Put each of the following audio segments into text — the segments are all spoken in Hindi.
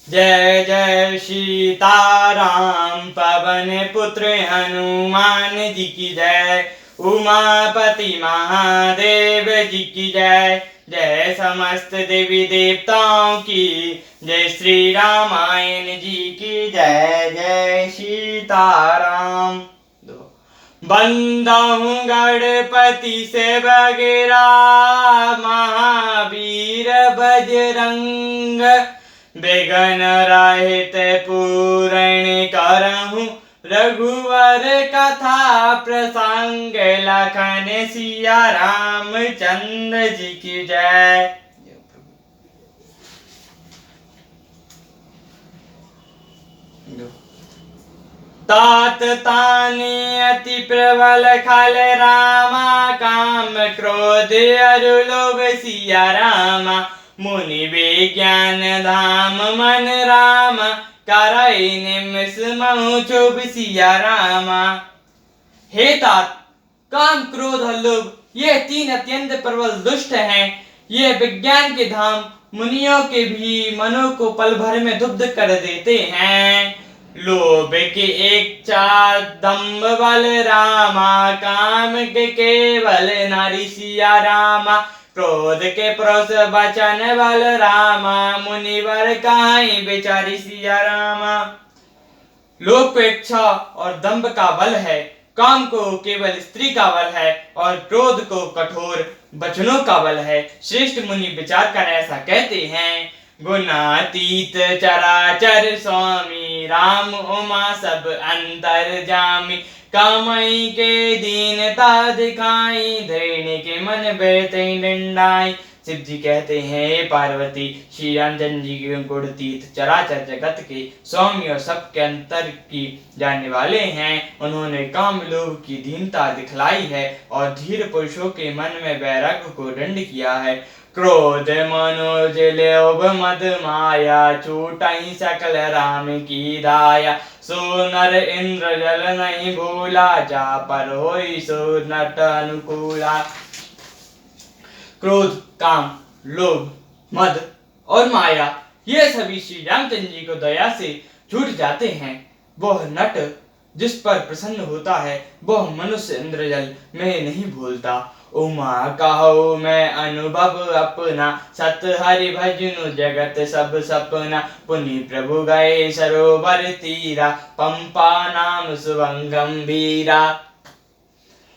जय जय सीताराम पवन पुत्र हनुमान जी की जय। उमापति महादेव जी की जय। जय समस्त देवी देवताओं की जय। श्री रामायण जी की जय। जय सीताराम। बंदाऊं गणपति से बगेरा महावीर बजरंग। बेगन रहित पूरण करहूँ रघुवर कथा प्रसंग। लखन सिया रामचंद्र जी की जय। तात तानी अति प्रबल खल रामा। काम क्रोध अरु लोभ सिया रामा। मुनि विज्ञान धाम मन रामा। करई निमिष महु चुभ सिया रामा। हे तात, काम क्रोध और लोभ ये तीन अत्यंत प्रबल दुष्ट हैं। ये विज्ञान के धाम मुनियों के भी मनों को पल भर में दुग्ध कर देते हैं। लोभ के एक चार दम्भ बल रामा। काम के केवल नारी सिया रामा। क्रोध के परोस वचन बल रामा। मुनिवर काई बेचारी सिया रामा। लोभ को इच्छा और दंभ का बल है। काम को केवल स्त्री का बल है और क्रोध को कठोर वचनों का बल है। श्रेष्ठ मुनि विचार कर ऐसा कहते हैं। गुणातीत चराचर स्वामी राम उमा सब अंतर जामी। कामई के दीनता दिखाई धैर्य के मन बैठे डंडाई। शिव जी कहते हैं, हे पार्वती, श्री रामचंद्र जी के गुण तीर्थ चराचर जगत के स्वामी और सबके अंतर की जानने वाले हैं। उन्होंने काम लोभ की दीनता दिखलाई है और धीर पुरुषों के मन में वैराग्य को दंड किया है। क्रोध मनोज लोभ मद माया। छूटई सकल राम की दाया। सो नर इंद्र जल नहीं भूला। जा पर होई सो नट अनुकूला। क्रोध, काम, लोभ, मद और माया ये सभी श्री रामचंद्र जी को दया से छूट जाते हैं। वह नट जिस पर प्रसन्न होता है वह मनुष्य इंद्रजल में नहीं भूलता। उमा कहो मैं अनुभव अपना। सत हरि भजनु जगत सब सपना। पुनि प्रभु गए सरोवर तीरा। पंपा नाम सुभं गंभीरा।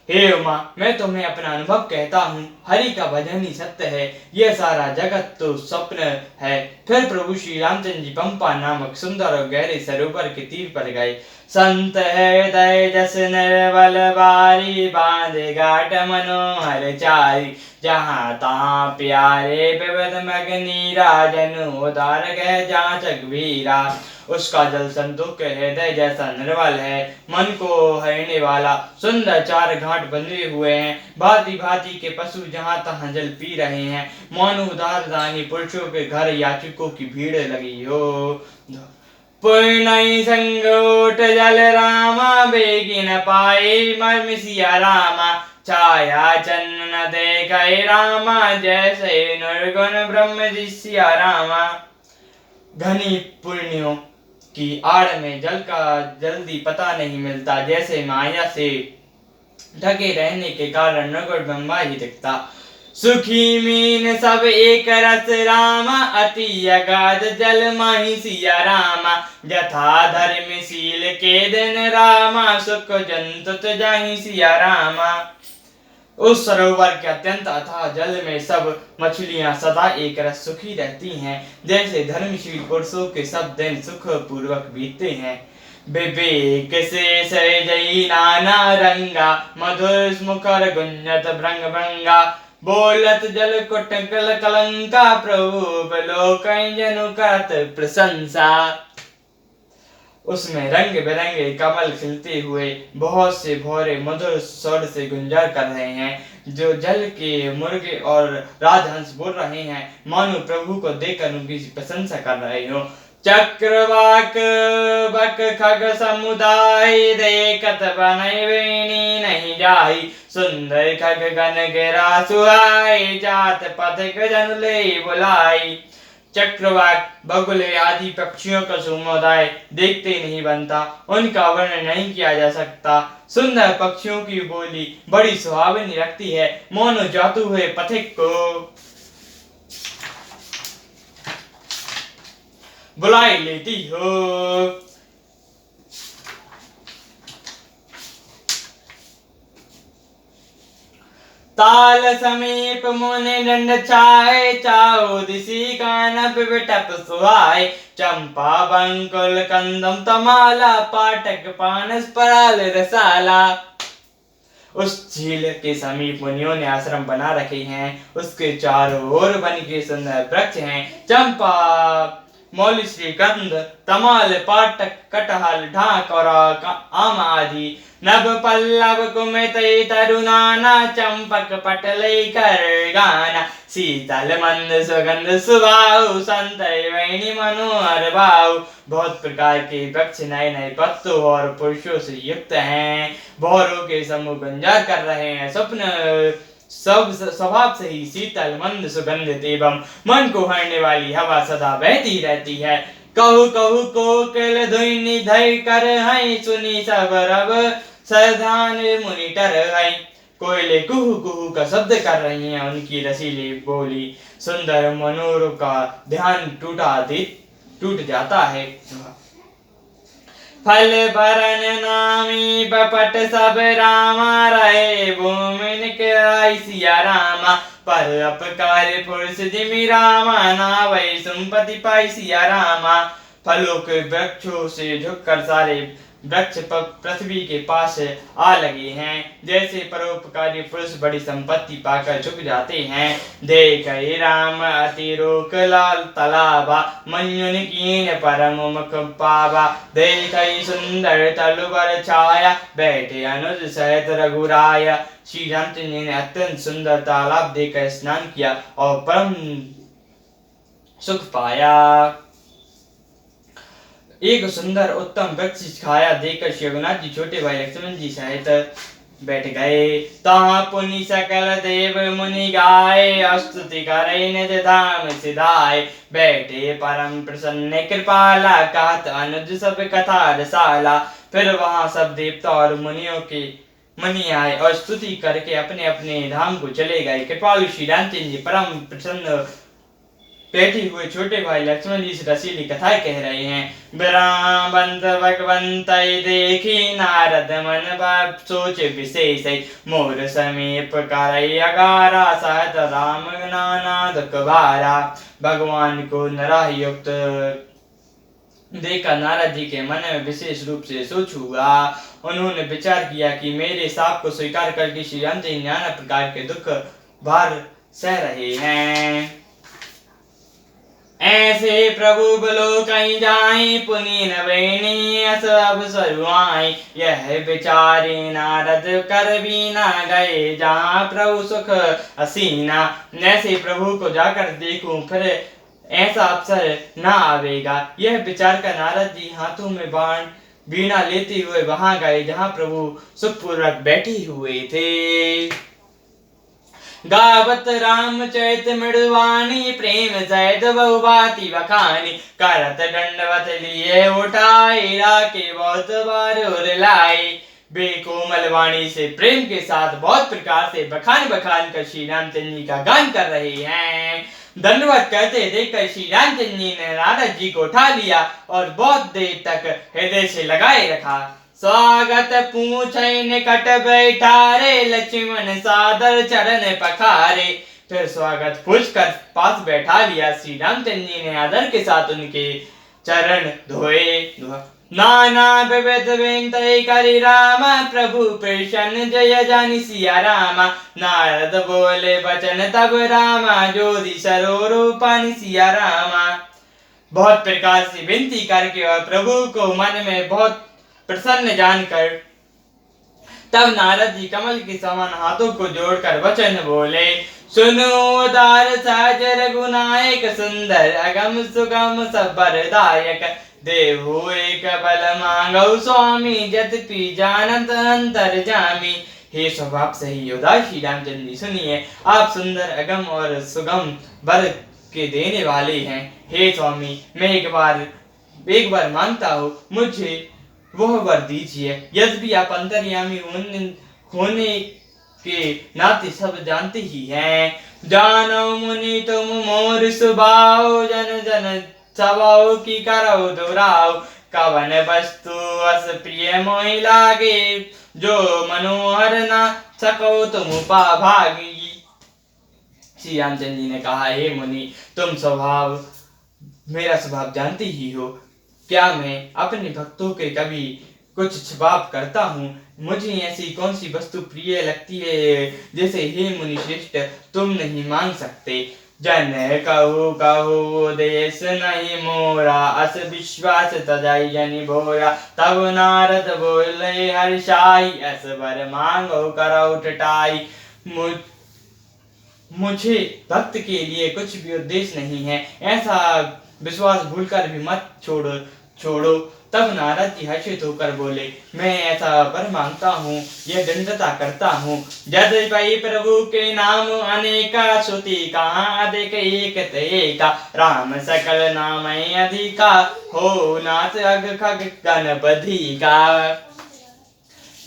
हे उमा, मैं तुम्हें अपना अनुभव कहता हूँ। हरि का भजन ही सत्य है। यह सारा जगत तो स्वप्न है। फिर प्रभु श्री रामचंद्र जी पंपा नामक सुंदर और गहरे सरोवर के तीर पर गए। संत हृदय जस निर्बल बारी। बांधे घाट मनोहर चारी। जहाँ तहाँ प्यारे विविध मगनी राजन। उदार गह जाचक वीरा। उसका जल संतों के हृदय जैसा निर्मल है। मन को हरने वाला सुंदर चार घाट बंधे हुए हैं। भांति भांति के पशु जहाँ तहाँ जल पी रहे हैं। मौन उदार दानी पुरुषों के घर याचकों की भीड़ लगी हो। पूर्ण संगोट जल रामा। बेगी न पाए मर्म सिया रामा। छाया चन्न न देखै रामा। जैसे निर्गुण ब्रह्म जी सिया रामा। घनी पुण्यों की आड़ में जल का जल्दी पता नहीं मिलता। जैसे माया से ढके रहने के कारण निर्गुण ब्रह्मा ही दिखता। सुखी मीन सब एक रस रामा। अति अगाध जल माही सिया रामा। यथा धर्मशील के दिन रामा। सुख जंतुत जाहि सिया रामा। उस सरोवर के अत्यंत अथाह जल में सब मछलियां सदा एक रस सुखी रहती हैं। जैसे धर्मशील पुरुषों के सब दिन सुख पूर्वक बीतते हैं। विवेक से सहजई नाना रंगा। मधुर मुखर गुंजत भृंग भृंगा। बोलत जल कुटकल कलंका। प्रभु लोक जनु करत प्रशंसा। उसमें रंग बिरंगे कमल खिलते हुए बहुत से भौरे मधुर स्वर से गुंजार कर रहे हैं। जो जल के मुर्गे और राजहंस बोल रहे हैं मानो प्रभु को देखकर उनकी प्रशंसा कर रहे हो। चक्रवाक बक खग समुदाय। देखत बनई वेणी नहीं जाई। सुंदर खग गन गिरा सुहाई। जात पथिक जन ले बुलाई। चक्रवाक, बगुले आदि पक्षियों का समुदाय देखते नहीं बनता, उनका वर्णन नहीं किया जा सकता। सुंदर पक्षियों की बोली बड़ी सुहावनी लगती है, मोनो जातु हुए पथिक को बुलाई लेती हो। ताल समीप मुनि दंड छाए, चाओ दिशि कानप बिटप सुहाए। चंपा बंकुल कंदम तमाला, पाटक पानस पराल रसाला। उस झील के समीप मुनियों ने आश्रम बना रखे हैं, उसके चारों ओर वन के सुंदर वृक्ष हैं। चंपा, मौली, श्रीकंद, तमाल, पाटक, कटहल, ढाक और आम आदि। नभ पल्लव कुमित तरुनाना, चंपक पटलई कर गाना। शीतल मंद सुगंध सुभाव, संतय वैणी मनोहर भाव। बहुत प्रकार के वृक्ष नए नए पत्तों और पुरुषों से युक्त हैं, भौरों के समूह गुंजार कर रहे हैं। स्वप्न सब स्वभाव से ही शीतल मंद सुगंधित एवं मन को हरने वाली हवा सदा बहती रहती है। कहु कहु कोकिल धुनि धय कर हैं, सुनी सब रब सरधान मुनि टर हैं। कोयले कुहू कुहू का शब्द कर रही हैं, उनकी रसीली बोली सुंदर मनोर का ध्यान टूट जाता है। फल भरन नामी बपट सब रामा, रहे भूमिन के आई सिया रामा। पर अपकार पुरुष जिमि रामा, नावै सुमपति पाई सिया रामा। फलों के वृक्षों से झुककर सारे वृक्ष पृथ्वी के पास आ लगे हैं, जैसे परोपकारी पुरुष बड़ी संपत्ति पाकर झुक जाते हैं। देख राम अति रोक लाल तलाबा, मन्युन कीन परम मुख पावा। देख सुंदर तलुबर छाया, बैठे अनुज सहित रघुराया। श्री रामचंद्र जी ने अत्यंत सुंदर तालाब देखकर स्नान किया और परम सुख पाया। एक सुंदर उत्तम वृक्ष छाया देखकर श्री रघुनाथ जी छोटे भाई लक्ष्मण जी सहित बैठ गए। तहाँ पुनि सकल देव मुनि गाए, स्तुति करे निज धाम सिधाए। बैठे परम प्रसन्न कृपाला, कहत अनुज सब कथा रसाला। फिर वहां सब देवता और मुनि आए और स्तुति करके अपने अपने धाम को चले गए। कृपालु श्री रामचंद्र जी परम प्रसन्न बैठे हुए छोटे भाई लक्ष्मण जी से रसीली कथाएं कह रहे हैं। बिरामंत भगवंत देखी, नारद मन भाव सोच विशेष। मोर समीप करई अगारा, सहत राम नाना दुख भारा। भगवान को नराह युक्त देखकर नारद जी के मन में विशेष रूप से सोच हुआ। उन्होंने विचार किया कि मेरे साप को स्वीकार करके श्री राम जी नाना प्रकार के दुख भार सह रहे हैं। ऐसे प्रभु बलो कहीं जाए, पुनि नवैनी अस अवसर आए। यह विचारे नारद कर भी ना गए, जहाँ प्रभु सुख असीना। ऐसे प्रभु को जाकर देखूं, फिर ऐसा अवसर ना आवेगा। यह विचार कर नारद जी हाथों में बाण वीणा लेते हुए वहां गए, जहाँ प्रभु सुखपूर्वक बैठे हुए थे। गावत राम चैत मृदवानी, प्रेम सहित बहुभांति बखानी। करत दंडवत लिए उठाए, राके बहुत बार उरलाए। वे कोमल वाणी से प्रेम के साथ बहुत प्रकार से बखान कर श्री रामचंद्र जी का गान कर रहे हैं। दंडवत करते देखकर श्री रामचंद्र जी ने नारद जी को उठा लिया और बहुत देर तक हृदय से लगाए रखा। स्वागत पूछे निकट बैठारे, लक्ष्मण सादर चरण पखारे। फिर स्वागत पूछकर पास बैठा लिया। श्री रामचंद्र जी ने आदर के साथ उनके चरण धोए। नाना विविध विनती करि रामा, प्रभु प्रसन्न जय जानि सिया रामा। नारद बोले बचन तब रामा, जोधि सरोरूपानि सिया रामा। बहुत प्रकार से विनती करके और प्रभु को मन में बहुत प्रसन्न जानकर तब नारद जी कमल के समान हाथों को जोड़कर वचन बोले। सुनो उदार सहज रघुनायक, सुंदर अगम सुगम सबरदायक। देहु एक बल मांगो स्वामी, जतपि जानत अंतर जामी। हे स्वभाव सही उदार श्री रामचंद्र जी, सुनिए, आप सुंदर अगम और सुगम वर के देने वाले हैं। हे स्वामी, मैं एक बार मांगता हूँ, मुझे वह वर दीजिए। यद्यपि आप अंतर्यामी होने के नाते सब जानते ही हैं। जानो मुनि तुम मोर स्वभाव, जन जन स्वभाव की करो दुराव। कवन वस्तु अस प्रिय मोहि लागे, जो मनोहर न सको तुम भागी। श्री रामचंद्र जी ने कहा, हे मुनि, तुम मेरा स्वभाव जानते ही हो। क्या मैं अपने भक्तों के कभी कुछ छुपाव करता हूँ? मुझे ऐसी कौन सी वस्तु प्रिय लगती है जैसे हे मुनि श्रेष्ठ तुम नहीं मांग सकते। जन कहो देश नहीं मोरा, अस विश्वास तजाई जनि भोरा। तब नारद बोले हर्षाई, अस वर मांगो करो टटाई। मुझे भक्त के लिए कुछ भी उद्देश्य नहीं है, ऐसा विश्वास भूलकर भी मत छोड़ो। तब नारद जी हर्षित होकर बोले, मैं ऐसा वर मांगता हूँ, यह दंडता करता हूँ। यद्यपि प्रभु के नाम अनेका, श्रुति कहाँ अधिक एक एका। राम सकल नाम अधिका, हो नाथ अग खग गणपति का।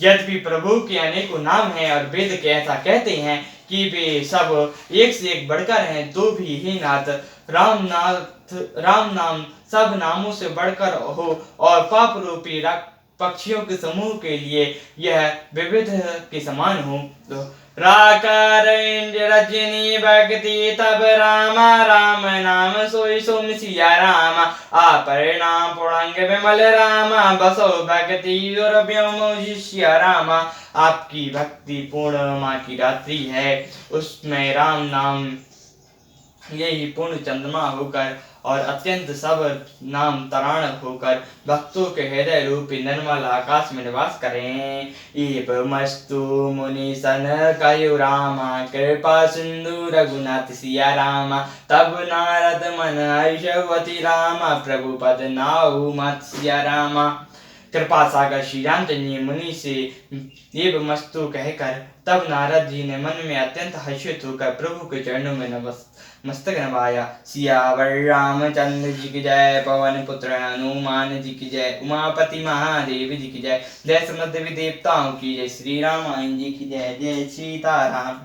यद्यपि प्रभु के अनेकों नाम हैं और वेद के ऐसा कहते हैं कि वे सब एक से एक बढ़कर हैं, तो भी हे नाथ राम नाम सब नामों से बढ़कर हो और पाप रूपी पक्षियों के समूह के लिए यह विविध के समान हो। रजनी भक्ति तब राम नाम सोई सोम सिया राम। आपरिणाम पुणंग विमल राम, बसो भक्ति और व्योमोजिष्य राम। आपकी भक्ति पूर्णिमा की रात्रि है, उसमें राम नाम यही पूर्ण चंद्रमा होकर और अत्यंत सब नाम तराण होकर भक्तों के हृदय रूपी निर्मल आकाश में निवास करें। एवमस्तु मुनि सन कयो रामा, कृपा सिंधु रघुनाथ सिया रामा। तब नारद मन हर्षवती रामा, प्रभु पद नाउ मत सिया रामा। कृपा सागर श्री रामचंद्र जी मुनि से एवमस्तु कहकर तब नारद जी ने मन में अत्यंत हर्षित होकर प्रभु के चरणों में मस्तक नवाया। सियावर रामचंद्र जी की जय, पवन पुत्र हनुमान जी की जय, उमापति महादेव जी की जय, जय समस्त देवी देवताओं की जय, श्री रामायण जी की जय, जय सीताराम।